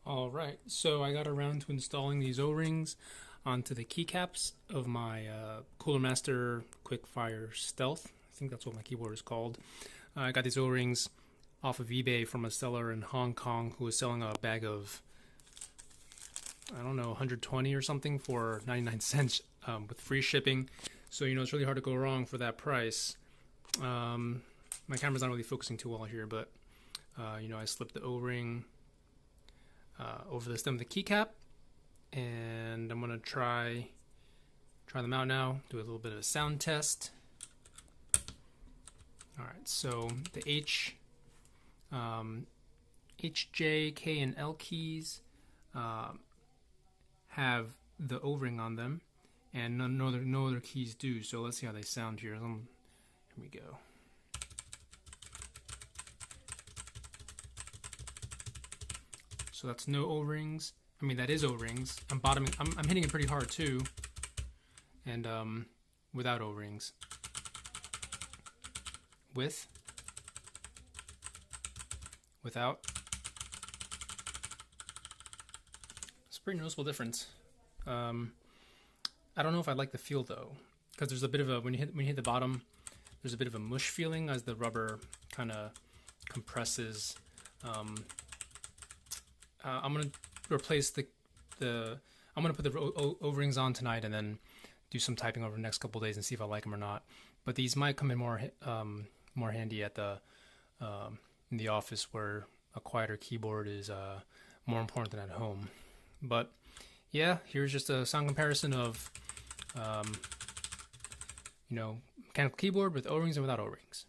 All right, so I got around to installing these O-rings onto the keycaps of my Cooler Master Quickfire Stealth. I think that's what my keyboard is called. I got these O-rings off of eBay from a seller in Hong Kong who was selling a bag of, I don't know, 120 or something for 99 cents with free shipping. So, it's really hard to go wrong for that price. My camera's not really focusing too well here, but, I slipped the O-ring over the stem of the keycap, and I'm gonna try them out now. Do a little bit of a sound test. All right, so the H, J, K, and L keys have the O-ring on them, and no other keys do. So let's see how they sound here. Here we go. So that's no O-rings. I mean, that is O-rings. I'm hitting it pretty hard too, and without O-rings. Without. It's a pretty noticeable difference. I don't know if I like the feel though, because there's a bit of a when you hit the bottom, there's a bit of a mush feeling as the rubber kind of compresses. I'm gonna replace I'm gonna put the O-rings on tonight and then do some typing over the next couple days and see if I like them or not. But these might come in more handy at in the office where a quieter keyboard is more important than at home. But yeah, here's just a sound comparison of mechanical keyboard with O-rings and without O-rings.